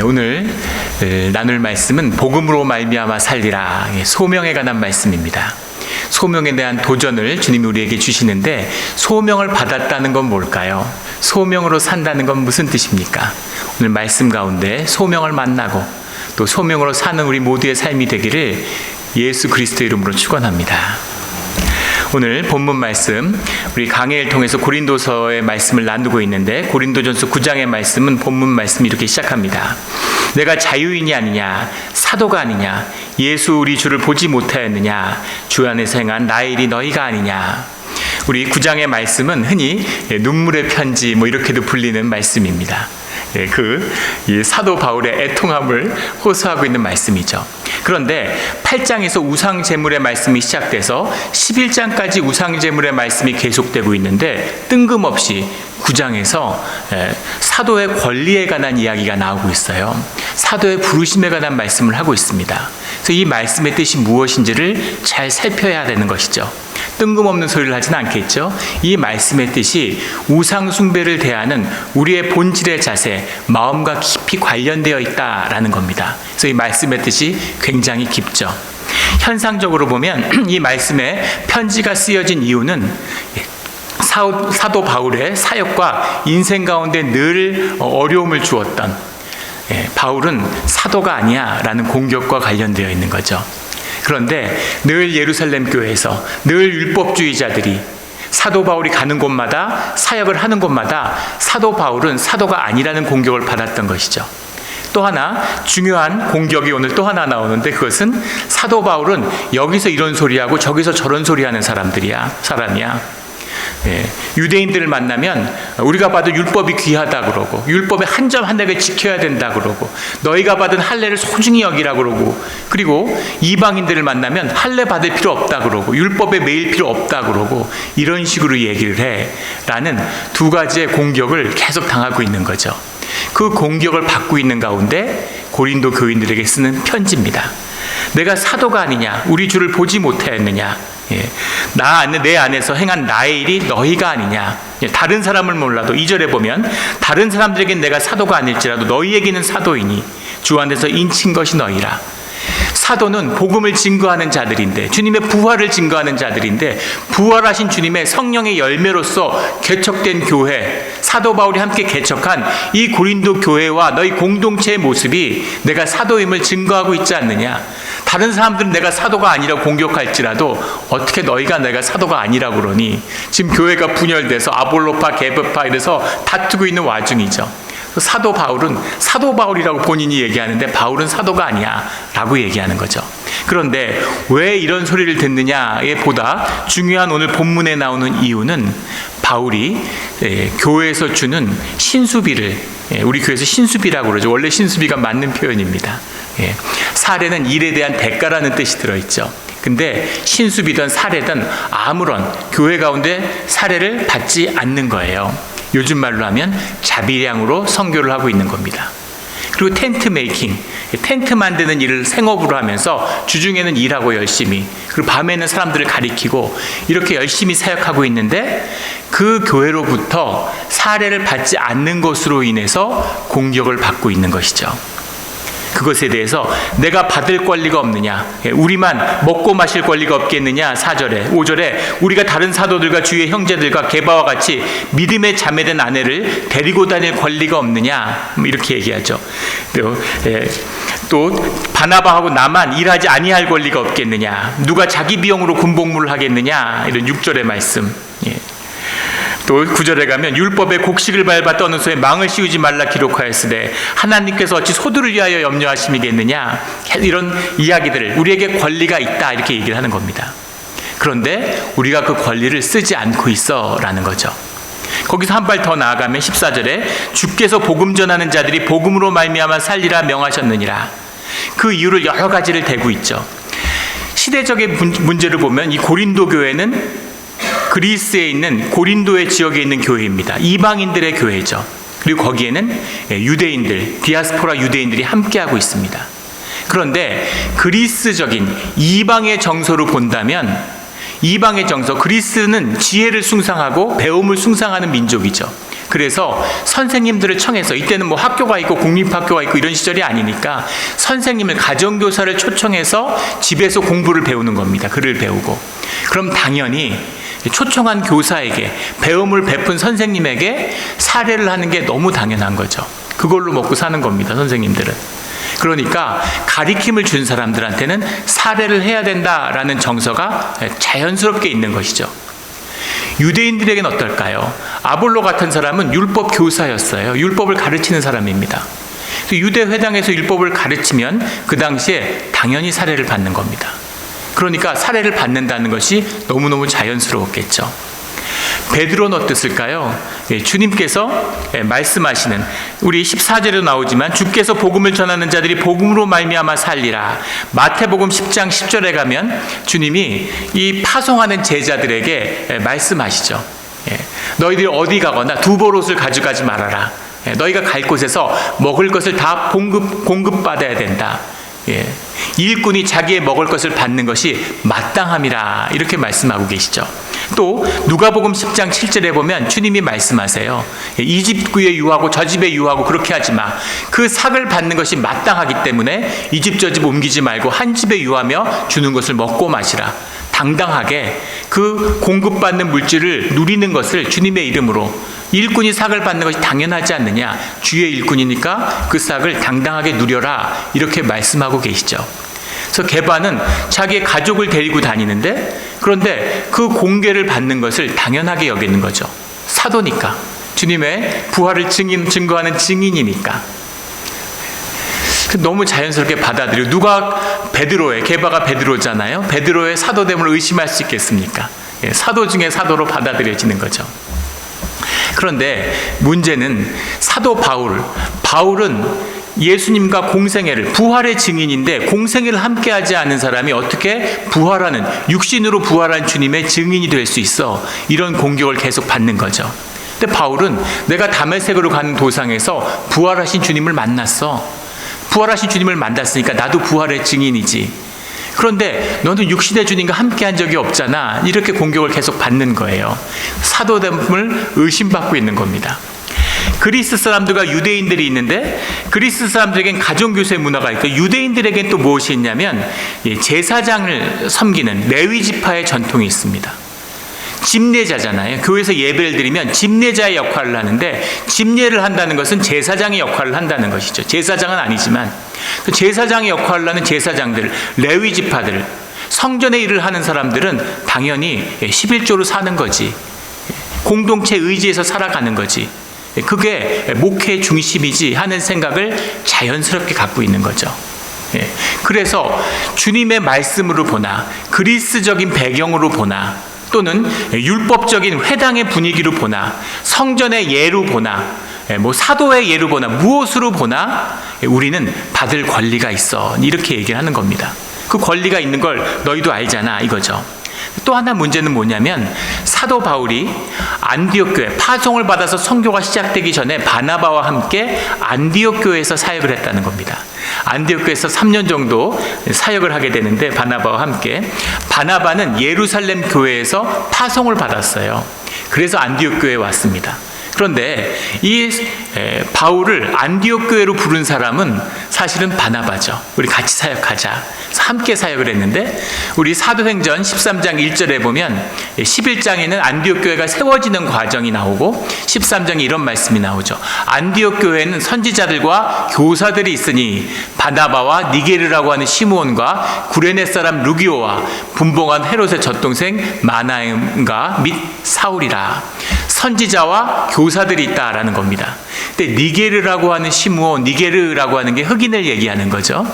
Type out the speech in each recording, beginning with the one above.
오늘 나눌 말씀은 복음으로 말미암아 살리라, 소명에 관한 말씀입니다. 소명에 대한 도전을 주님이 우리에게 주시는데, 소명을 받았다는 건 뭘까요? 소명으로 산다는 건 무슨 뜻입니까? 오늘 말씀 가운데 소명을 만나고 또 소명으로 사는 우리 모두의 삶이 되기를 예수 그리스도 이름으로 축원합니다. 오늘 본문 말씀, 우리 강해를 통해서 고린도서의 말씀을 나누고 있는데, 고린도전서 9장의 말씀은 본문 말씀이 이렇게 시작합니다. 내가 자유인이 아니냐, 사도가 아니냐, 예수 우리 주를 보지 못하였느냐, 주 안에서 행한 나의 일이 너희가 아니냐. 우리 9장의 말씀은 흔히 눈물의 편지 이렇게도 불리는 말씀입니다. 이 사도 바울의 애통함을 호소하고 있는 말씀이죠. 그런데 8장에서 우상제물의 말씀이 시작돼서 11장까지 우상제물의 말씀이 계속되고 있는데, 뜬금없이 9장에서 사도의 권리에 관한 이야기가 나오고 있어요. 사도의 부르심에 관한 말씀을 하고 있습니다. 그래서 이 말씀의 뜻이 무엇인지를 잘 살펴야 되는 것이죠. 뜬금없는 소리를 하진 않겠죠. 이 말씀의 뜻이 우상 숭배를 대하는 우리의 본질의 자세, 마음과 깊이 관련되어 있다라는 겁니다. 그래서 이 말씀의 뜻이 굉장히 깊죠. 현상적으로 보면 이 말씀에 편지가 쓰여진 이유는 사도 바울의 사역과 인생 가운데 늘 어려움을 주었던, 바울은 사도가 아니야 라는 공격과 관련되어 있는 거죠. 그런데 늘 예루살렘 교회에서 늘 율법주의자들이 사도 바울이 가는 곳마다, 사역을 하는 곳마다 사도 바울은 사도가 아니라는 공격을 받았던 것이죠. 또 하나 중요한 공격이 오늘 또 하나 나오는데, 그것은 사도 바울은 여기서 이런 소리하고 저기서 저런 소리하는 사람이야. 유대인들을 만나면 우리가 받은 율법이 귀하다 그러고, 율법의 한 점 한 획을 지켜야 된다 그러고, 너희가 받은 할례를 소중히 여기라 그러고, 그리고 이방인들을 만나면 할례 받을 필요 없다 그러고, 율법에 매일 필요 없다 그러고, 이런 식으로 얘기를 해 라는 두 가지의 공격을 계속 당하고 있는 거죠. 그 공격을 받고 있는 가운데 고린도 교인들에게 쓰는 편지입니다. 내가 사도가 아니냐, 우리 주를 보지 못하였느냐, 내 안에서 행한 나의 일이 너희가 아니냐. 다른 사람을 몰라도 2절에 보면 다른 사람들에겐 내가 사도가 아닐지라도 너희에게는 사도이니 주 안에서 인친 것이 너희라. 사도는 복음을 증거하는 자들인데, 주님의 부활을 증거하는 자들인데, 부활하신 주님의 성령의 열매로서 개척된 교회, 사도 바울이 함께 개척한 이 고린도 교회와 너희 공동체의 모습이 내가 사도임을 증거하고 있지 않느냐. 다른 사람들은 내가 사도가 아니라고 공격할지라도 어떻게 너희가 내가 사도가 아니라고 그러니. 지금 교회가 분열돼서 아볼로파, 게브파 이래서 다투고 있는 와중이죠. 사도 바울은 사도 바울이라고 본인이 얘기하는데, 바울은 사도가 아니야 라고 얘기하는 거죠. 그런데 왜 이런 소리를 듣느냐에 보다 중요한 오늘 본문에 나오는 이유는, 바울이 교회에서 주는 신수비를, 우리 교회에서 신수비라고 그러죠. 원래 신수비가 맞는 표현입니다. 사례는 일에 대한 대가라는 뜻이 들어있죠. 근데 신수비든 사례든 아무런 교회 가운데 사례를 받지 않는 거예요. 요즘 말로 하면 자비량으로 선교를 하고 있는 겁니다. 그리고 텐트 메이킹, 텐트 만드는 일을 생업으로 하면서 주중에는 일하고 열심히, 그리고 밤에는 사람들을 가리키고 이렇게 열심히 사역하고 있는데, 그 교회로부터 사례를 받지 않는 것으로 인해서 공격을 받고 있는 것이죠. 그것에 대해서 내가 받을 권리가 없느냐, 우리만 먹고 마실 권리가 없겠느냐. 4절에 5절에 우리가 다른 사도들과 주의 형제들과 게바와 같이 믿음에 자매된 아내를 데리고 다닐 권리가 없느냐, 이렇게 얘기하죠. 또 바나바하고 나만 일하지 아니할 권리가 없겠느냐, 누가 자기 비용으로 군복무를 하겠느냐, 이런 6절의 말씀. 또 9절에 가면 율법의 곡식을 밟아 떠는 소에 망을 씌우지 말라 기록하였으되 하나님께서 어찌 소들을 위하여 염려하심이겠느냐. 이런 이야기들을, 우리에게 권리가 있다 이렇게 얘기를 하는 겁니다. 그런데 우리가 그 권리를 쓰지 않고 있어 라는 거죠. 거기서 한 발 더 나아가면 14절에 주께서 복음 전하는 자들이 복음으로 말미암아 살리라 명하셨느니라. 그 이유를 여러 가지를 대고 있죠. 시대적인 문제를 보면 이 고린도 교회는 그리스에 있는 고린도의 지역에 있는 교회입니다. 이방인들의 교회죠. 그리고 거기에는 유대인들, 디아스포라 유대인들이 함께하고 있습니다. 그런데 그리스적인 이방의 정서로 본다면, 이방의 정서, 그리스는 지혜를 숭상하고 배움을 숭상하는 민족이죠. 그래서 선생님들을 청해서, 이때는 뭐 학교가 있고 국립학교가 있고 이런 시절이 아니니까 선생님을, 가정교사를 초청해서 집에서 공부를 배우는 겁니다. 글을 배우고. 그럼 당연히 초청한 교사에게, 배움을 베푼 선생님에게 사례를 하는 게 너무 당연한 거죠. 그걸로 먹고 사는 겁니다, 선생님들은. 그러니까 가리킴을 준 사람들한테는 사례를 해야 된다라는 정서가 자연스럽게 있는 것이죠. 유대인들에게는 어떨까요? 아볼로 같은 사람은 율법 교사였어요. 율법을 가르치는 사람입니다. 유대 회당에서 율법을 가르치면 그 당시에 당연히 사례를 받는 겁니다. 그러니까 사례를 받는다는 것이 너무너무 자연스러웠겠죠. 베드로는 어땠을까요? 주님께서 말씀하시는, 우리 14절에도 나오지만 주께서 복음을 전하는 자들이 복음으로 말미암아 살리라. 마태복음 10장 10절에 가면 주님이 이 파송하는 제자들에게 말씀하시죠. 너희들이 어디 가거나 두보롯을 가져가지 말아라. 너희가 갈 곳에서 먹을 것을 다 공급받아야 된다. 일꾼이 자기의 먹을 것을 받는 것이 마땅함이라, 이렇게 말씀하고 계시죠. 또 누가복음 10장 7절에 보면 주님이 말씀하세요. 이 집에 유하고 저 집에 유하고 그렇게 하지 마. 그 삭을 받는 것이 마땅하기 때문에 이 집 저 집 옮기지 말고 한 집에 유하며 주는 것을 먹고 마시라. 당당하게 그 공급받는 물질을 누리는 것을 주님의 이름으로, 일꾼이 삭을 받는 것이 당연하지 않느냐, 주의 일꾼이니까 그 삭을 당당하게 누려라, 이렇게 말씀하고 계시죠. 그래서 게바는 자기의 가족을 데리고 다니는데, 그런데 그 공개를 받는 것을 당연하게 여기는 거죠. 사도니까, 주님의 부활을 증거하는 증인이니까 너무 자연스럽게 받아들이고, 누가 베드로의, 게바가 베드로잖아요. 베드로의 사도됨을 의심할 수 있겠습니까? 사도 중에 사도로 받아들여지는 거죠. 그런데 문제는 사도 바울은 예수님과 공생애를, 부활의 증인인데 공생애를 함께하지 않은 사람이 어떻게 부활하는, 육신으로 부활한 주님의 증인이 될 수 있어? 이런 공격을 계속 받는 거죠. 근데 바울은 내가 다메섹으로 가는 도상에서 부활하신 주님을 만났어. 부활하신 주님을 만났으니까 나도 부활의 증인이지. 그런데 너는 육신의 주님과 함께한 적이 없잖아. 이렇게 공격을 계속 받는 거예요. 사도됨을 의심받고 있는 겁니다. 그리스 사람들과 유대인들이 있는데, 그리스 사람들에겐 가정교세 문화가 있고, 유대인들에겐 또 무엇이 있냐면 제사장을 섬기는 레위 지파의 전통이 있습니다. 집례자잖아요. 교회에서 예배를 드리면 집례자의 역할을 하는데, 집례를 한다는 것은 제사장의 역할을 한다는 것이죠. 제사장은 아니지만 그 제사장의 역할을 하는 제사장들, 레위 지파들, 성전의 일을 하는 사람들은 당연히 11조로 사는 거지, 공동체 의지에서 살아가는 거지, 그게 목회의 중심이지 하는 생각을 자연스럽게 갖고 있는 거죠. 그래서 주님의 말씀으로 보나, 그리스적인 배경으로 보나, 또는 율법적인 회당의 분위기로 보나, 성전의 예로 보나, 사도의 예로 보나, 무엇으로 보나 우리는 받을 권리가 있어, 이렇게 얘기를 하는 겁니다. 그 권리가 있는 걸 너희도 알잖아, 이거죠. 또 하나 문제는 뭐냐면, 사도 바울이 안디옥 교회, 파송을 받아서 선교가 시작되기 전에 바나바와 함께 안디옥 교회에서 사역을 했다는 겁니다. 안디옥 교회에서 3년 정도 사역을 하게 되는데, 바나바와 함께, 바나바는 예루살렘 교회에서 파송을 받았어요. 그래서 안디옥 교회에 왔습니다. 그런데 이 바울을 안디옥 교회로 부른 사람은 사실은 바나바죠. 우리 같이 사역하자. 그래서 함께 사역을 했는데, 우리 사도행전 13장 1절에 보면 11장에는 안디옥 교회가 세워지는 과정이 나오고 13장에 이런 말씀이 나오죠. 안디옥 교회는 선지자들과 교사들이 있으니 바나바와 니게르라고 하는 시므온과 구레네 사람 루기오와 분봉한 헤롯의 젖동생 마나임과 및 사울이라. 선지자와 교사들이 있다라는 겁니다. 근데 니게르라고 하는 시므온, 니게르라고 하는 게 흑인을 얘기하는 거죠.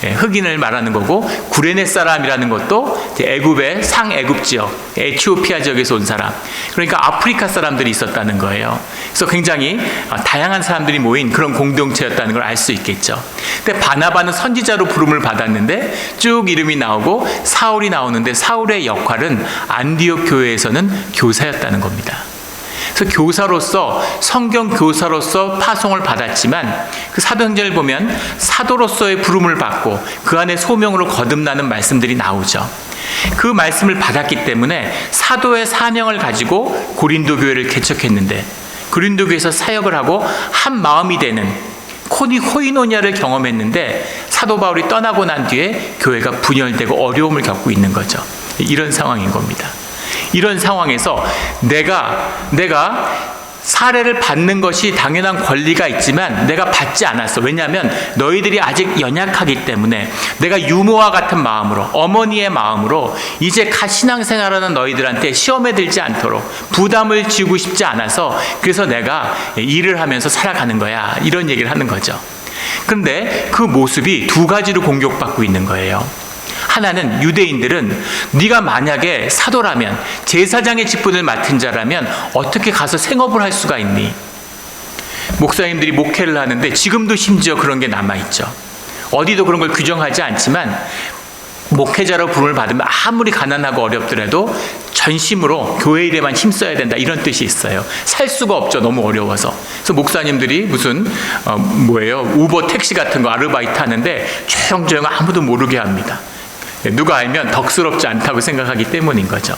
흑인을 말하는 거고, 구레네 사람이라는 것도 애굽의 상애굽 지역, 에티오피아 지역에서 온 사람, 그러니까 아프리카 사람들이 있었다는 거예요. 그래서 굉장히 다양한 사람들이 모인 그런 공동체였다는 걸 알 수 있겠죠. 근데 바나바는 선지자로 부름을 받았는데 쭉 이름이 나오고 사울이 나오는데, 사울의 역할은 안디옥 교회에서는 교사였다는 겁니다. 그래서 교사로서, 성경 교사로서 파송을 받았지만, 그 사도행전을 보면 사도로서의 부름을 받고 그 안에 소명으로 거듭나는 말씀들이 나오죠. 그 말씀을 받았기 때문에 사도의 사명을 가지고 고린도 교회를 개척했는데, 그린도 교회에서 사역을 하고 한 마음이 되는 코이노니아를 경험했는데 사도 바울이 떠나고 난 뒤에 교회가 분열되고 어려움을 겪고 있는 거죠. 이런 상황인 겁니다. 이런 상황에서 내가 사례를 받는 것이 당연한 권리가 있지만 내가 받지 않았어. 왜냐하면 너희들이 아직 연약하기 때문에 내가 유모와 같은 마음으로, 어머니의 마음으로 이제 갓 신앙생활하는 너희들한테 시험에 들지 않도록 부담을 지우고 싶지 않아서 그래서 내가 일을 하면서 살아가는 거야. 이런 얘기를 하는 거죠. 그런데 그 모습이 두 가지로 공격받고 있는 거예요. 하나는 유대인들은 네가 만약에 사도라면, 제사장의 직분을 맡은 자라면 어떻게 가서 생업을 할 수가 있니? 목사님들이 목회를 하는데 지금도 심지어 그런 게 남아있죠. 어디도 그런 걸 규정하지 않지만 목회자로 부름을 받으면 아무리 가난하고 어렵더라도 전심으로 교회 일에만 힘써야 된다, 이런 뜻이 있어요. 살 수가 없죠. 너무 어려워서. 그래서 목사님들이 무슨 우버 택시 같은 거 아르바이트 하는데 조용조용 아무도 모르게 합니다. 누가 알면 덕스럽지 않다고 생각하기 때문인 거죠.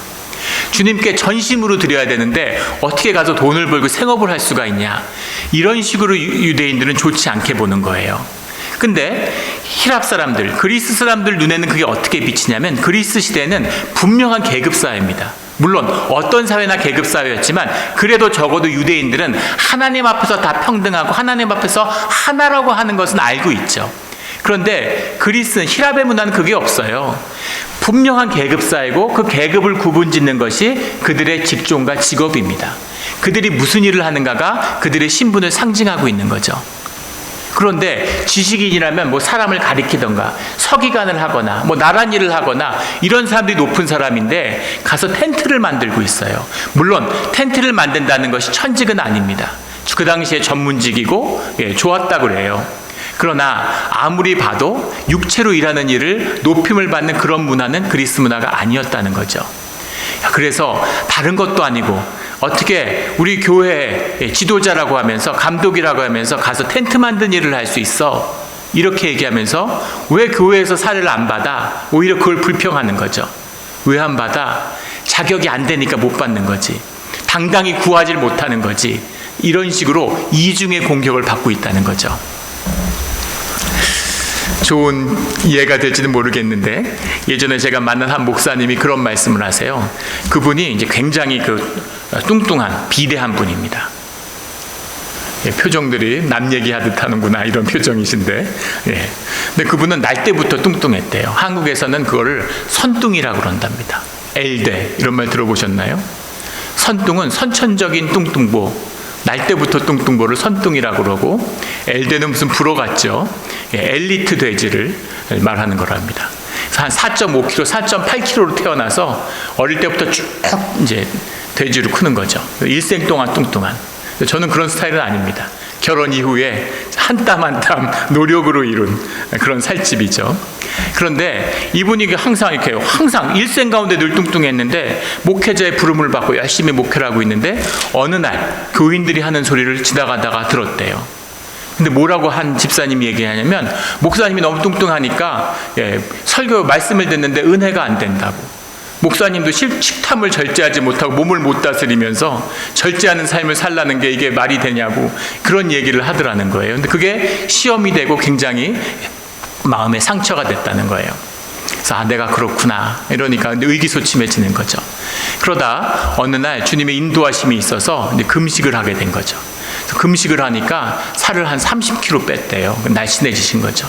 주님께 전심으로 드려야 되는데 어떻게 가서 돈을 벌고 생업을 할 수가 있냐, 이런 식으로 유대인들은 좋지 않게 보는 거예요. 근데 히랍 사람들, 그리스 사람들 눈에는 그게 어떻게 비치냐면 그리스 시대는 분명한 계급 사회입니다. 물론 어떤 사회나 계급 사회였지만 그래도 적어도 유대인들은 하나님 앞에서 다 평등하고 하나님 앞에서 하나라고 하는 것은 알고 있죠. 그런데 그리스는, 히랍의 문화는 그게 없어요. 분명한 계급 사회고 그 계급을 구분짓는 것이 그들의 직종과 직업입니다. 그들이 무슨 일을 하는가가 그들의 신분을 상징하고 있는 거죠. 그런데 지식인이라면 사람을 가리키던가 서기관을 하거나 나란 일을 하거나 이런 사람들이 높은 사람인데 가서 텐트를 만들고 있어요. 물론 텐트를 만든다는 것이 천직은 아닙니다. 그 당시에 전문직이고 좋았다고 그래요. 그러나 아무리 봐도 육체로 일하는 일을 높임을 받는 그런 문화는 그리스 문화가 아니었다는 거죠. 그래서 다른 것도 아니고 어떻게 우리 교회 지도자라고 하면서, 감독이라고 하면서 가서 텐트 만든 일을 할 수 있어? 이렇게 얘기하면서 왜 교회에서 사례를 안 받아? 오히려 그걸 불평하는 거죠. 왜 안 받아? 자격이 안 되니까 못 받는 거지. 당당히 구하지 못하는 거지. 이런 식으로 이중의 공격을 받고 있다는 거죠. 좋은 이해가 될지는 모르겠는데 예전에 제가 만난 한 목사님이 그런 말씀을 하세요. 그분이 이제 굉장히 뚱뚱한 비대한 분입니다. 표정들이 남 얘기하듯 하는구나, 이런 표정이신데, 근데 그분은 날 때부터 뚱뚱했대요. 한국에서는 그거를 선뚱이라고 그런답니다. 엘대, 이런 말 들어보셨나요? 선뚱은 선천적인 뚱뚱보, 날 때부터 뚱뚱보를 선뚱이라고 그러고, 엘대는 무슨 불어 같죠. 엘리트 돼지를 말하는 거랍니다. 한 4.5kg, 4.8kg로 태어나서 어릴 때부터 쭉 이제 돼지로 크는 거죠. 일생 동안 뚱뚱한. 저는 그런 스타일은 아닙니다. 결혼 이후에 한 땀 한 땀 노력으로 이룬 그런 살집이죠. 그런데 이분이 항상 일생 가운데 늘 뚱뚱했는데 목회자의 부름을 받고 열심히 목회를 하고 있는데 어느 날 교인들이 하는 소리를 지나가다가 들었대요. 근데 뭐라고 한 집사님이 얘기하냐면, 목사님이 너무 뚱뚱하니까 설교 말씀을 듣는데 은혜가 안 된다고. 목사님도 식탐을 절제하지 못하고 몸을 못 다스리면서 절제하는 삶을 살라는 게 이게 말이 되냐고 그런 얘기를 하더라는 거예요. 근데 그게 시험이 되고 굉장히 마음에 상처가 됐다는 거예요. 그래서 내가 그렇구나 이러니까 의기소침해지는 거죠. 그러다 어느 날 주님의 인도하심이 있어서 이제 금식을 하게 된 거죠. 금식을 하니까 살을 한 30kg 뺐대요. 날씬해지신 거죠.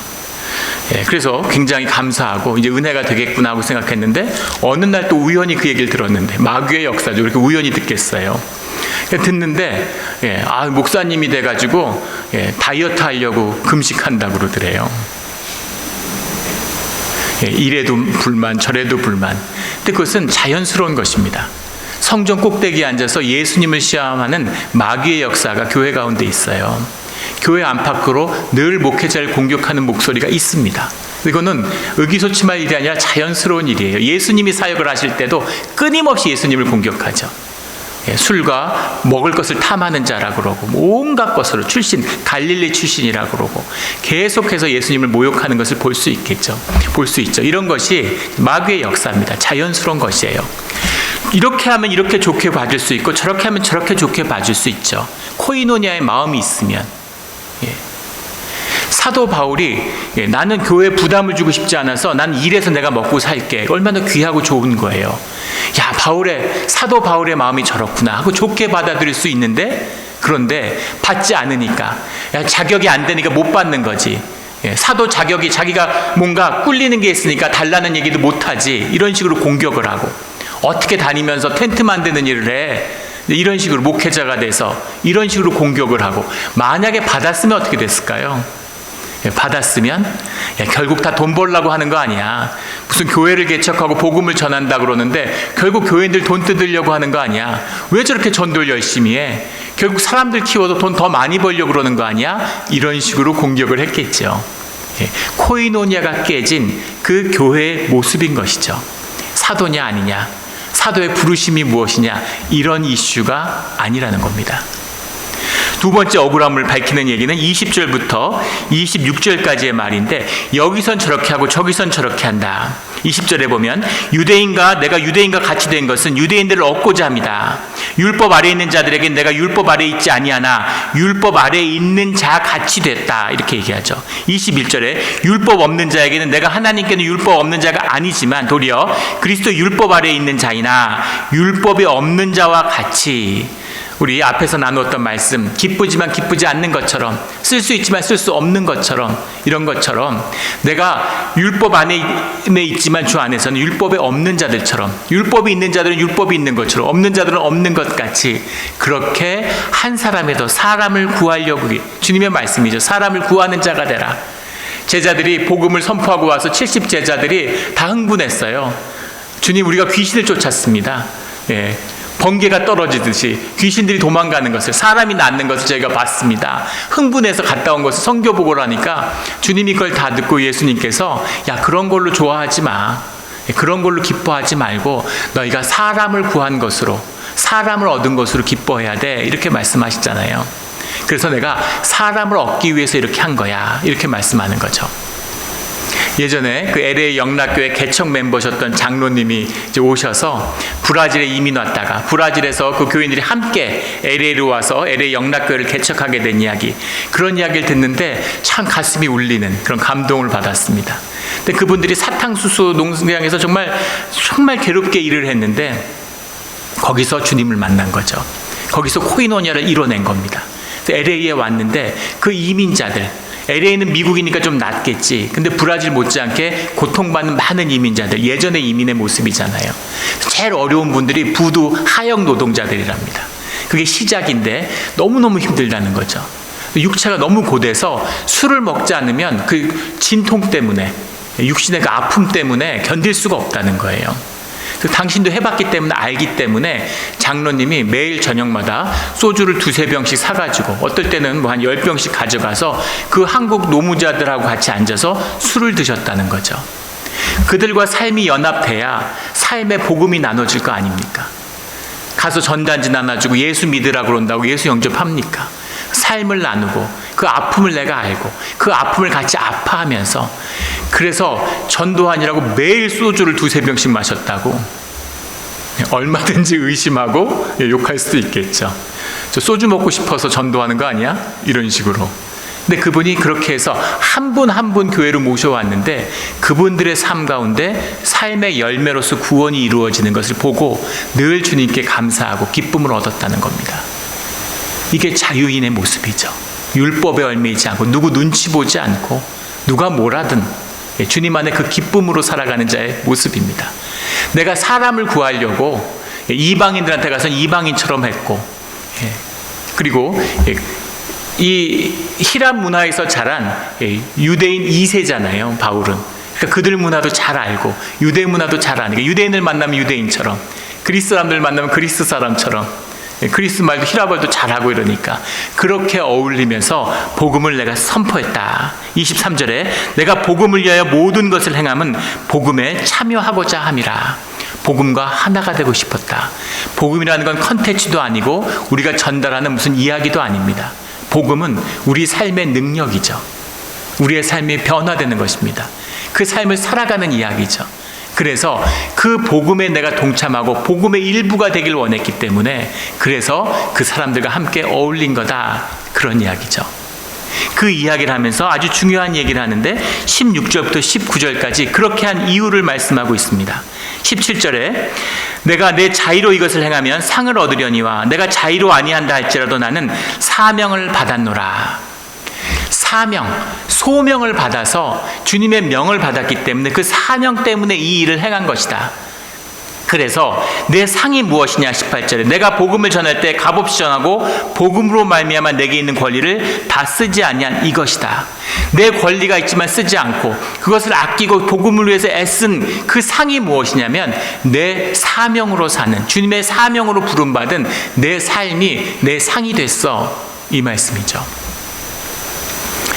그래서 굉장히 감사하고 이제 은혜가 되겠구나 하고 생각했는데 어느 날 또 우연히 그 얘기를 들었는데, 마귀의 역사죠. 이렇게 우연히 듣겠어요. 듣는데 목사님이 돼가지고 다이어트 하려고 금식한다고 그러더래요. 이래도 불만 저래도 불만. 근데 그것은 자연스러운 것입니다. 성전 꼭대기에 앉아서 예수님을 시험하는 마귀의 역사가 교회 가운데 있어요. 교회 안팎으로 늘 목회자를 공격하는 목소리가 있습니다. 이거는 의기소침할 일이 아니라 자연스러운 일이에요. 예수님이 사역을 하실 때도 끊임없이 예수님을 공격하죠. 술과 먹을 것을 탐하는 자라고 그러고 온갖 것으로 갈릴리 출신이라고 그러고 계속해서 예수님을 모욕하는 것을 볼 수 있죠. 이런 것이 마귀의 역사입니다. 자연스러운 것이에요. 이렇게 하면 이렇게 좋게 봐줄 수 있고 저렇게 하면 저렇게 좋게 봐줄 수 있죠. 코이노니아의 마음이 있으면. 사도 바울이 나는 교회에 부담을 주고 싶지 않아서 난 일해서 내가 먹고 살게. 얼마나 귀하고 좋은 거예요. 사도 바울의 마음이 저렇구나 하고 좋게 받아들일 수 있는데, 그런데 받지 않으니까, 자격이 안 되니까 못 받는 거지. 사도 자격이 자기가 뭔가 꿀리는 게 있으니까 달라는 얘기도 못하지. 이런 식으로 공격을 하고, 어떻게 다니면서 텐트 만드는 일을 해. 이런 식으로 목회자가 돼서 이런 식으로 공격을 하고, 만약에 받았으면 어떻게 됐을까요? 받았으면 결국 다 돈 벌려고 하는 거 아니야. 무슨 교회를 개척하고 복음을 전한다 그러는데 결국 교회인들 돈 뜯으려고 하는 거 아니야. 왜 저렇게 전도를 열심히 해? 결국 사람들 키워도 돈 더 많이 벌려고 그러는 거 아니야? 이런 식으로 공격을 했겠죠. 코이노니아가 깨진 그 교회의 모습인 것이죠. 사도냐 아니냐, 사도의 부르심이 무엇이냐, 이런 이슈가 아니라는 겁니다. 두 번째 억울함을 밝히는 얘기는 20절부터 26절까지의 말인데, 여기선 저렇게 하고 저기선 저렇게 한다. 20절에 보면 내가 유대인과 같이 된 것은 유대인들을 얻고자 합니다. 율법 아래에 있는 자들에겐 내가 율법 아래에 있지 아니하나 율법 아래에 있는 자 같이 됐다, 이렇게 얘기하죠. 21절에 율법 없는 자에게는 내가 하나님께는 율법 없는 자가 아니지만 도리어 그리스도 율법 아래에 있는 자이나 율법이 없는 자와 같이, 우리 앞에서 나누었던 말씀, 기쁘지만 기쁘지 않는 것처럼, 쓸 수 있지만 쓸 수 없는 것처럼, 이런 것처럼 내가 율법 안에 있지만 주 안에서는 율법에 없는 자들처럼, 율법이 있는 자들은 율법이 있는 것처럼, 없는 자들은 없는 것 같이, 그렇게 한 사람에도 사람을 구하려고, 주님의 말씀이죠. 사람을 구하는 자가 되라. 제자들이 복음을 선포하고 와서 70제자들이 다 흥분했어요. 주님, 우리가 귀신을 쫓았습니다. 번개가 떨어지듯이 귀신들이 도망가는 것을, 사람이 낫는 것을 저희가 봤습니다. 흥분해서 갔다 온 것을 성교보고를 하니까 주님이 그걸 다 듣고 예수님께서 그런 걸로 좋아하지 마. 그런 걸로 기뻐하지 말고 너희가 사람을 구한 것으로, 사람을 얻은 것으로 기뻐해야 돼. 이렇게 말씀하시잖아요. 그래서 내가 사람을 얻기 위해서 이렇게 한 거야. 이렇게 말씀하는 거죠. 예전에 그 LA 영락교회 개척 멤버셨던 장로님이 이제 오셔서 브라질에 이민 왔다가 브라질에서 그 교인들이 함께 LA로 와서 LA 영락교회를 개척하게 된 이야기, 그런 이야기를 듣는데 참 가슴이 울리는 그런 감동을 받았습니다. 근데 그분들이 사탕수수 농장에서 정말 괴롭게 일을 했는데 거기서 주님을 만난 거죠. 거기서 코이노니아를 이뤄낸 겁니다. LA에 왔는데 그 이민자들, LA는 미국이니까 좀 낫겠지. 근데 브라질 못지않게 고통받는 많은 이민자들, 예전의 이민의 모습이잖아요. 제일 어려운 분들이 부두 하역 노동자들이랍니다. 그게 시작인데 너무너무 힘들다는 거죠. 육체가 너무 고돼서 술을 먹지 않으면 그 진통 때문에, 육신의 그 아픔 때문에 견딜 수가 없다는 거예요. 당신도 해봤기 때문에 알기 때문에 장로님이 매일 저녁마다 소주를 2-3병씩 사가지고, 어떨 때는 뭐 한 10병씩 가져가서 그 한국 노무자들하고 같이 앉아서 술을 드셨다는 거죠. 그들과 삶이 연합돼야 삶의 복음이 나눠질 거 아닙니까? 가서 전단지 나눠주고 예수 믿으라고 그런다고 예수 영접합니까? 삶을 나누고 그 아픔을 내가 알고 그 아픔을 같이 아파하면서, 그래서 전도하니라고 매일 소주를 2-3병씩 마셨다고 얼마든지 의심하고 욕할 수도 있겠죠. 저 소주 먹고 싶어서 전도하는 거 아니야? 이런 식으로. 근데 그분이 그렇게 해서 한 분 한 분 교회로 모셔왔는데 그분들의 삶 가운데 삶의 열매로서 구원이 이루어지는 것을 보고 늘 주님께 감사하고 기쁨을 얻었다는 겁니다. 이게 자유인의 모습이죠. 율법에 얽매이지 않고 누구 눈치 보지 않고 누가 뭐라든 주님 안에 그 기쁨으로 살아가는 자의 모습입니다. 내가 사람을 구하려고 이방인들한테 가서 이방인처럼 했고, 그리고 이 히랍 문화에서 자란 유대인 2세잖아요, 바울은. 그러니까 그들 문화도 잘 알고 유대 문화도 잘 아니까 유대인을 만나면 유대인처럼, 그리스 사람들 만나면 그리스 사람처럼, 그리스 말도 히라벌도 잘하고 이러니까 그렇게 어울리면서 복음을 내가 선포했다. 23절에 내가 복음을 위하여 모든 것을 행함은 복음에 참여하고자 함이라. 복음과 하나가 되고 싶었다. 복음이라는 건 컨텐츠도 아니고 우리가 전달하는 무슨 이야기도 아닙니다. 복음은 우리 삶의 능력이죠. 우리의 삶이 변화되는 것입니다. 그 삶을 살아가는 이야기죠. 그래서 그 복음에 내가 동참하고 복음의 일부가 되길 원했기 때문에 그래서 그 사람들과 함께 어울린 거다. 그런 이야기죠. 그 이야기를 하면서 아주 중요한 얘기를 하는데 16절부터 19절까지 그렇게 한 이유를 말씀하고 있습니다. 17절에 내가 내 자의로 이것을 행하면 상을 얻으려니와 내가 자의로 아니한다 할지라도 나는 사명을 받았노라. 사명, 소명을 받아서 주님의 명을 받았기 때문에 그 사명 때문에 이 일을 행한 것이다. 그래서 내 상이 무엇이냐 18절에 내가 복음을 전할 때 값없이 전하고 복음으로 말미암아 내게 있는 권리를 다 쓰지 아니한 이것이다. 내 권리가 있지만 쓰지 않고 그것을 아끼고 복음을 위해서 애쓴 그 상이 무엇이냐면 내 사명으로 사는 주님의 사명으로 부름받은 내 삶이 내 상이 됐어. 이 말씀이죠.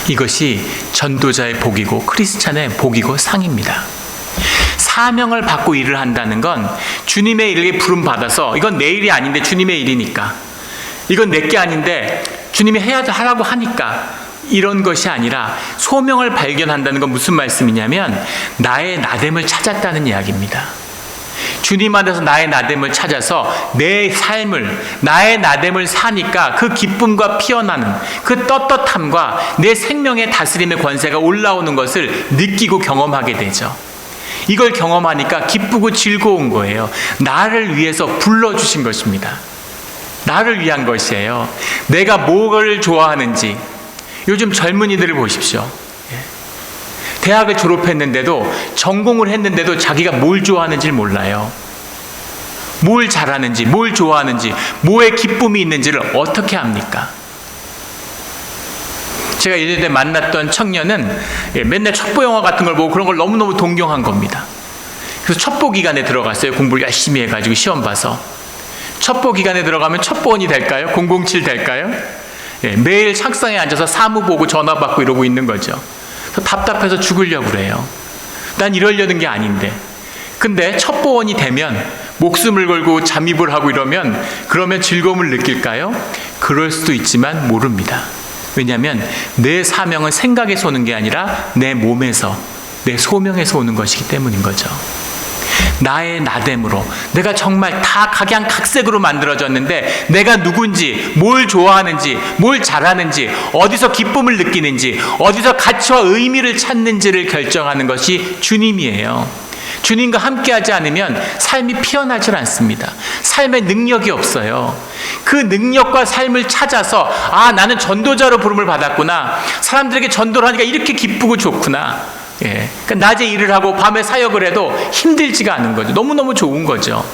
이것이 전도자의 복이고 크리스찬의 복이고 상입니다. 사명을 받고 일을 한다는 건 주님의 일에 부름 받아서 이건 내 일이 아닌데 주님의 일이니까 이건 내 게 아닌데 주님이 하라고 하니까 이런 것이 아니라 소명을 발견한다는 건 무슨 말씀이냐면 나의 나됨을 찾았다는 이야기입니다. 주님 안에서 나의 나됨을 찾아서 내 삶을 나의 나됨을 사니까 그 기쁨과 피어나는 그 떳떳함과 내 생명의 다스림의 권세가 올라오는 것을 느끼고 경험하게 되죠. 이걸 경험하니까 기쁘고 즐거운 거예요. 나를 위해서 불러주신 것입니다. 나를 위한 것이에요. 내가 뭐를 좋아하는지 요즘 젊은이들을 보십시오. 대학을 졸업했는데도 전공을 했는데도 자기가 뭘 좋아하는지를 몰라요. 뭘 잘하는지 뭘 좋아하는지 뭐에 기쁨이 있는지를 어떻게 합니까? 제가 예전에 만났던 청년은 맨날 첩보 영화 같은 걸 보고 그런 걸 너무너무 동경한 겁니다. 그래서 첩보 기간에 들어갔어요. 공부를 열심히 해가지고 시험 봐서. 첩보 기간에 들어가면 첩보원이 될까요? 007 될까요? 매일 책상에 앉아서 사무 보고 전화 받고 이러고 있는 거죠. 그래서 답답해서 죽으려고 그래요. 난 이러려는 게 아닌데. 근데 첩보원이 되면 목숨을 걸고 잠입을 하고 그러면 즐거움을 느낄까요? 그럴 수도 있지만 모릅니다. 왜냐하면 내 사명은 생각에서 오는 게 아니라 내 몸에서 내 소명에서 오는 것이기 때문인 거죠. 나의 나됨으로 내가 정말 다 각양각색으로 만들어졌는데 내가 누군지 뭘 좋아하는지 뭘 잘하는지 어디서 기쁨을 느끼는지 어디서 가치와 의미를 찾는지를 결정하는 것이 주님이에요. 주님과 함께하지 않으면 삶이 피어나질 않습니다. 삶의 능력이 없어요. 그 능력과 삶을 찾아서 나는 전도자로 부름을 받았구나. 사람들에게 전도를 하니까 이렇게 기쁘고 좋구나. 그러니까 낮에 일을 하고 밤에 사역을 해도 힘들지가 않은 거죠. 너무너무 좋은 거죠.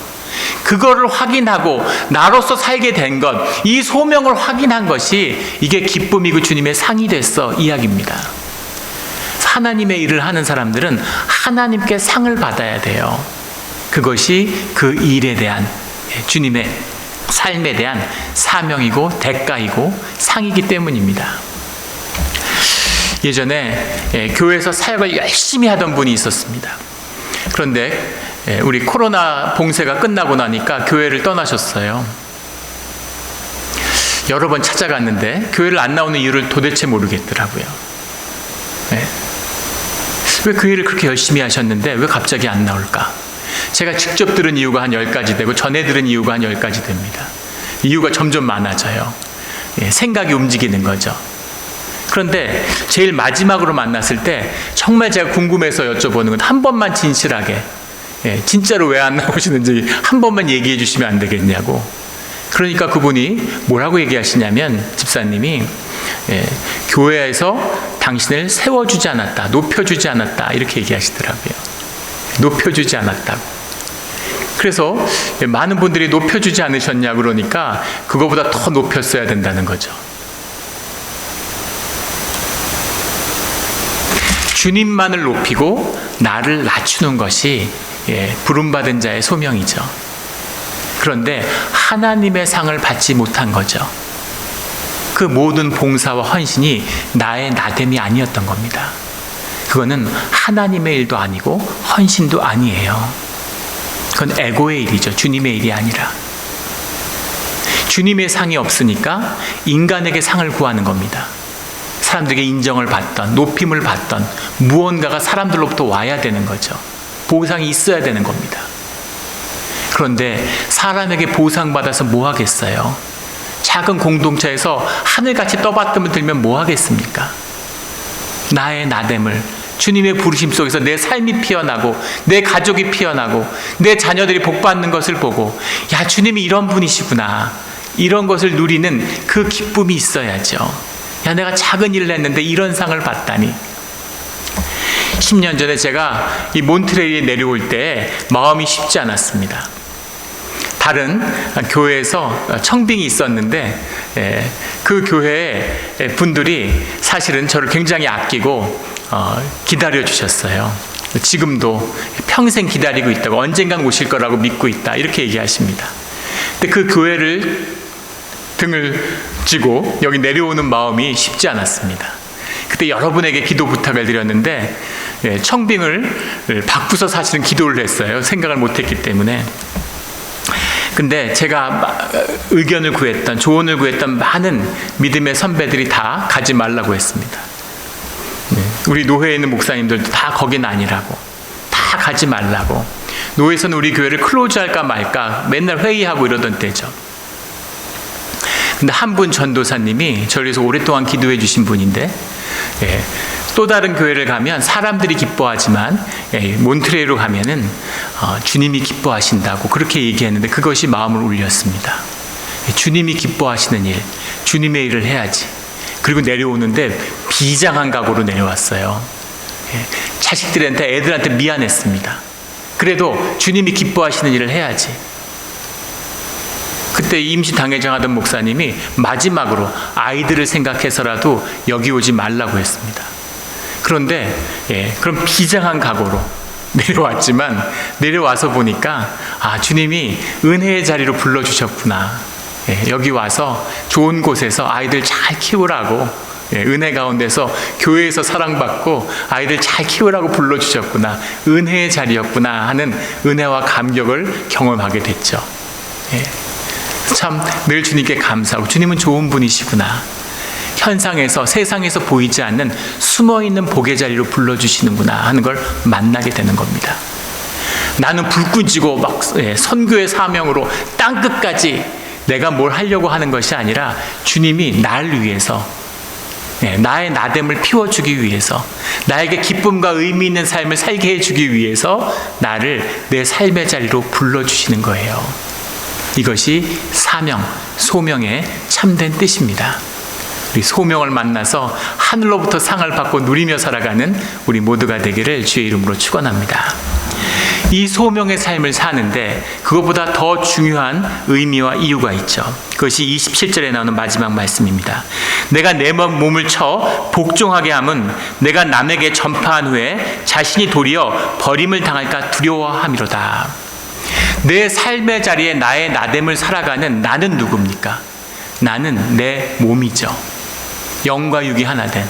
그거를 확인하고 나로서 살게 된 것, 이 소명을 확인한 것이 이게 기쁨이고 주님의 상이 됐어 이야기입니다. 하나님의 일을 하는 사람들은 하나님께 상을 받아야 돼요. 그것이 그 일에 대한 주님의 삶에 대한 사명이고 대가이고 상이기 때문입니다. 예전에 교회에서 사역을 열심히 하던 분이 있었습니다. 그런데 우리 코로나 봉쇄가 끝나고 나니까 교회를 떠나셨어요. 여러 번 찾아갔는데 교회를 안 나오는 이유를 도대체 모르겠더라고요. 왜 그 일을 그렇게 열심히 하셨는데 왜 갑자기 안 나올까? 제가 직접 들은 이유가 한 10가지 되고 전에 들은 이유가 한 10가지 됩니다. 이유가 점점 많아져요. 생각이 움직이는 거죠. 그런데 제일 마지막으로 만났을 때 정말 제가 궁금해서 여쭤보는 건 한 번만 진실하게 진짜로 왜 안 나오시는지 한 번만 얘기해 주시면 안 되겠냐고. 그러니까 그분이 뭐라고 얘기하시냐면 집사님이 교회에서 당신을 세워주지 않았다, 높여주지 않았다 이렇게 얘기하시더라고요. 높여주지 않았다고. 그래서 많은 분들이 높여주지 않으셨냐 그러니까 그거보다 더 높였어야 된다는 거죠. 주님만을 높이고 나를 낮추는 것이 부름받은 자의 소명이죠. 그런데 하나님의 상을 받지 못한 거죠. 그 모든 봉사와 헌신이 나의 나됨이 아니었던 겁니다. 그거는 하나님의 일도 아니고 헌신도 아니에요. 그건 에고의 일이죠. 주님의 일이 아니라. 주님의 상이 없으니까 인간에게 상을 구하는 겁니다. 사람들에게 인정을 받던 높임을 받던 무언가가 사람들로부터 와야 되는 거죠. 보상이 있어야 되는 겁니다. 그런데 사람에게 보상받아서 뭐 하겠어요? 작은 공동체에서 하늘같이 떠받들면 들면 뭐 하겠습니까? 나의 나됨을, 주님의 부르심 속에서 내 삶이 피어나고 내 가족이 피어나고 내 자녀들이 복받는 것을 보고, 야, 주님이 이런 분이시구나, 이런 것을 누리는 그 기쁨이 있어야죠. 야, 내가 작은 일을 했는데 이런 상을 받다니. 10년 전에 제가 이 몬트레일에 내려올 때 마음이 쉽지 않았습니다. 다른 교회에서 청빙이 있었는데 그 교회 분들이 사실은 저를 굉장히 아끼고 기다려 주셨어요. 지금도 평생 기다리고 있다고, 언젠간 오실 거라고 믿고 있다, 이렇게 얘기하십니다. 근데 그 교회를 등을 쥐고 여기 내려오는 마음이 쉽지 않았습니다. 그때 여러분에게 기도 부탁을 드렸는데 청빙을 바꾸서 사실은 기도를 했어요. 생각을 못했기 때문에. 근데 제가 의견을 구했던, 조언을 구했던 많은 믿음의 선배들이 다 가지 말라고 했습니다. 우리 노회에 있는 목사님들도 다 거긴 아니라고, 다 가지 말라고, 노회에서는 우리 교회를 클로즈할까 말까 맨날 회의하고 이러던 때죠. 근데 한 분 전도사님이 저를 위해서 오랫동안 기도해 주신 분인데, 또 다른 교회를 가면 사람들이 기뻐하지만 몬트레일로 가면은 주님이 기뻐하신다고 그렇게 얘기했는데, 그것이 마음을 울렸습니다. 주님이 기뻐하시는 일, 주님의 일을 해야지. 그리고 내려오는데 비장한 각오로 내려왔어요. 자식들한테, 애들한테 미안했습니다. 그래도 주님이 기뻐하시는 일을 해야지. 그때 임시 당회장하던 목사님이 마지막으로 아이들을 생각해서라도 여기 오지 말라고 했습니다. 그런데 그럼 비장한 각오로 내려왔지만, 내려와서 보니까 주님이 은혜의 자리로 불러주셨구나. 여기 와서 좋은 곳에서 아이들 잘 키우라고, 은혜 가운데서 교회에서 사랑받고 아이들 잘 키우라고 불러주셨구나, 은혜의 자리였구나 하는 은혜와 감격을 경험하게 됐죠. 참 늘 주님께 감사하고, 주님은 좋은 분이시구나, 현상에서, 세상에서 보이지 않는 숨어있는 복의 자리로 불러주시는구나 하는 걸 만나게 되는 겁니다. 나는 불 끄지고 막 선교의 사명으로 땅끝까지 내가 뭘 하려고 하는 것이 아니라, 주님이 날 위해서, 나의 나됨을 피워주기 위해서, 나에게 기쁨과 의미 있는 삶을 살게 해주기 위해서 나를 내 삶의 자리로 불러주시는 거예요. 이것이 사명, 소명의 참된 뜻입니다. 우리 소명을 만나서 하늘로부터 상을 받고 누리며 살아가는 우리 모두가 되기를 주의 이름으로 축원합니다. 이 소명의 삶을 사는데 그것보다 더 중요한 의미와 이유가 있죠. 그것이 27절에 나오는 마지막 말씀입니다. 내가 내 몸을 쳐 복종하게 함은 내가 남에게 전파한 후에 자신이 도리어 버림을 당할까 두려워함이로다. 내 삶의 자리에 나의 나됨을 살아가는 나는 누굽니까? 나는 내 몸이죠. 영과 육이 하나 된,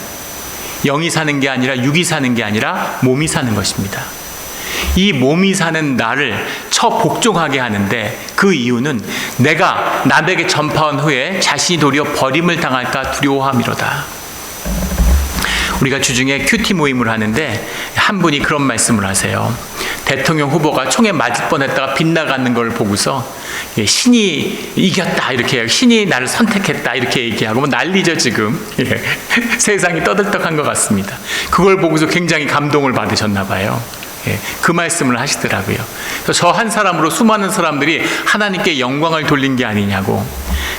영이 사는 게 아니라 육이 사는 게 아니라 몸이 사는 것입니다. 이 몸이 사는 나를 처 복종하게 하는데, 그 이유는 내가 남에게 전파한 후에 자신이 도리어 버림을 당할까 두려워함이로다. 우리가 주중에 큐티 모임을 하는데 한 분이 그런 말씀을 하세요. 대통령 후보가 총에 맞을 뻔했다가 빗나가는 걸 보고서 신이 이겼다, 이렇게 해요. 신이 나를 선택했다, 이렇게 얘기하고 뭐 난리죠 지금. 세상이 떠들떡한 것 같습니다. 그걸 보고서 굉장히 감동을 받으셨나 봐요. 그 말씀을 하시더라고요. 저 한 사람으로 수많은 사람들이 하나님께 영광을 돌린 게 아니냐고.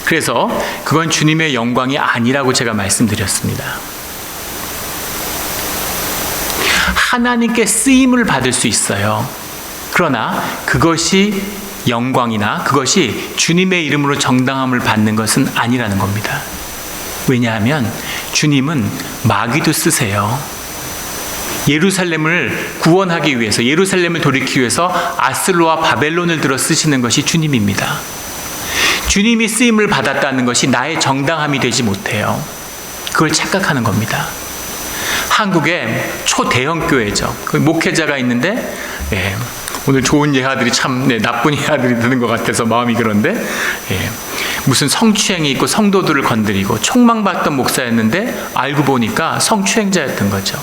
그래서 그건 주님의 영광이 아니라고 제가 말씀드렸습니다. 하나님께 쓰임을 받을 수 있어요. 그러나 그것이 영광이나 그것이 주님의 이름으로 정당함을 받는 것은 아니라는 겁니다. 왜냐하면 주님은 마귀도 쓰세요. 예루살렘을 구원하기 위해서, 예루살렘을 돌이키기 위해서 아슬로와 바벨론을 들어 쓰시는 것이 주님입니다. 주님이 쓰임을 받았다는 것이 나의 정당함이 되지 못해요. 그걸 착각하는 겁니다. 한국의 초대형 교회죠. 그 목회자가 있는데 오늘 좋은 예화들이 참 나쁜 예화들이 드는 것 같아서 마음이 그런데 무슨 성추행이 있고 성도들을 건드리고 총망받던 목사였는데 알고 보니까 성추행자였던 거죠.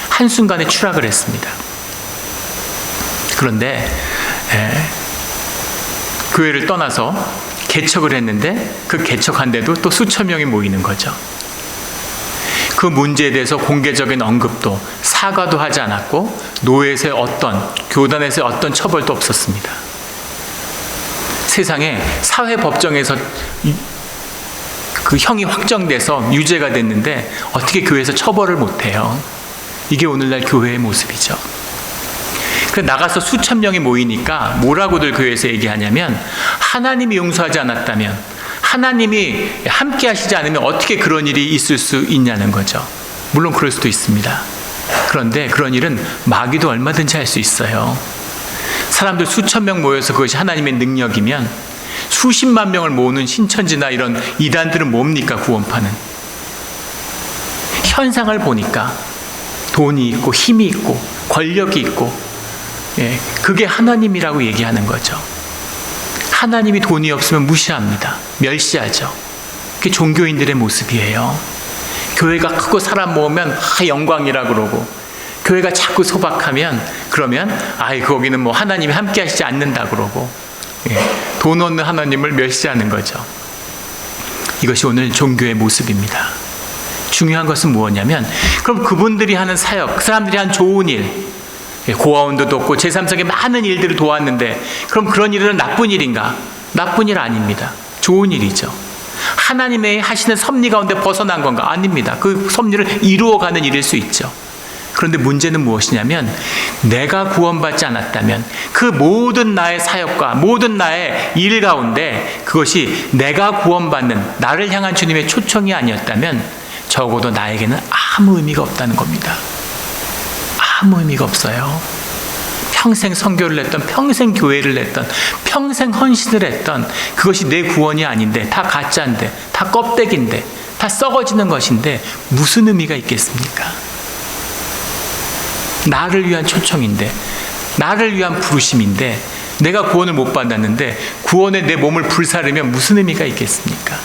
한순간에 추락을 했습니다. 그런데 교회를 떠나서 개척을 했는데 그 개척한데도 또 수천 명이 모이는 거죠. 그 문제에 대해서 공개적인 언급도 사과도 하지 않았고 노예에서의 교단에서의 어떤 처벌도 없었습니다. 세상에 사회법정에서 그 형이 확정돼서 유죄가 됐는데 어떻게 교회에서 처벌을 못해요? 이게 오늘날 교회의 모습이죠. 그래서 나가서 수천 명이 모이니까 뭐라고들 교회에서 얘기하냐면 하나님이 용서하지 않았다면, 하나님이 함께 하시지 않으면 어떻게 그런 일이 있을 수 있냐는 거죠. 물론 그럴 수도 있습니다. 그런데 그런 일은 마귀도 얼마든지 할 수 있어요. 사람들 수천 명 모여서 그것이 하나님의 능력이면 수십만 명을 모으는 신천지나 이런 이단들은 뭡니까? 구원파는 현상을 보니까 돈이 있고 힘이 있고 권력이 있고, 그게 하나님이라고 얘기하는 거죠. 하나님이 돈이 없으면 무시합니다. 멸시하죠. 그게 종교인들의 모습이에요. 교회가 크고 사람 모으면 영광이라 그러고, 교회가 자꾸 소박하면 그러면 거기는 뭐 하나님이 함께 하시지 않는다 그러고, 돈 없는 하나님을 멸시하는 거죠. 이것이 오늘 종교의 모습입니다. 중요한 것은 무엇이냐면, 그럼 그분들이 하는 사역, 그 사람들이 한 좋은 일, 고아원도 돕고 제3세계 많은 일들을 도왔는데 그럼 그런 일은 나쁜 일인가? 나쁜 일 아닙니다. 좋은 일이죠. 하나님의 하시는 섭리 가운데 벗어난 건가? 아닙니다. 그 섭리를 이루어가는 일일 수 있죠. 그런데 문제는 무엇이냐면, 내가 구원받지 않았다면 그 모든 나의 사역과 모든 나의 일 가운데 그것이 내가 구원받는 나를 향한 주님의 초청이 아니었다면 적어도 나에게는 아무 의미가 없다는 겁니다. 아무 의미가 없어요. 평생 선교를 했던, 평생 교회를 했던, 평생 헌신을 했던 그것이 내 구원이 아닌데, 다 가짜인데, 다 껍데기인데, 다 썩어지는 것인데 무슨 의미가 있겠습니까? 나를 위한 초청인데, 나를 위한 부르심인데, 내가 구원을 못 받았는데 구원에 내 몸을 불사르면 무슨 의미가 있겠습니까?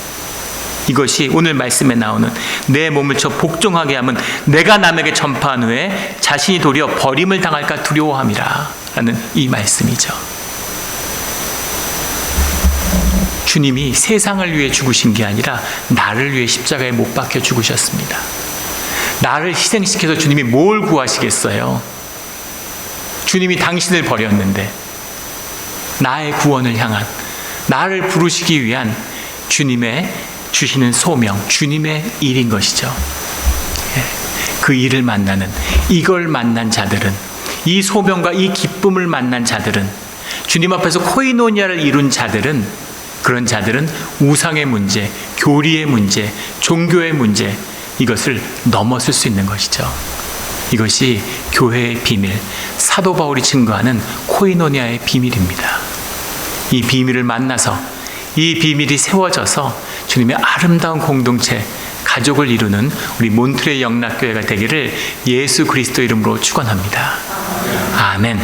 이것이 오늘 말씀에 나오는 내 몸을 저 복종하게 하면 내가 남에게 전파한 후에 자신이 도리어 버림을 당할까 두려워함이라 라는 이 말씀이죠. 주님이 세상을 위해 죽으신 게 아니라 나를 위해 십자가에 못 박혀 죽으셨습니다. 나를 희생시켜서 주님이 뭘 구하시겠어요? 주님이 당신을 버렸는데 나의 구원을 향한, 나를 부르시기 위한 주님의 주시는 소명, 주님의 일인 것이죠. 그 일을 만나는, 이걸 만난 자들은, 이 소명과 이 기쁨을 만난 자들은, 주님 앞에서 코이노니아를 이룬 자들은, 그런 자들은 우상의 문제, 교리의 문제, 종교의 문제, 이것을 넘어설 수 있는 것이죠. 이것이 교회의 비밀, 사도 바울이 증거하는 코이노니아의 비밀입니다. 이 비밀을 만나서, 이 비밀이 세워져서 주님의 아름다운 공동체, 가족을 이루는 우리 몬트레이 영락교회가 되기를 예수 그리스도 이름으로 축원합니다. 아멘.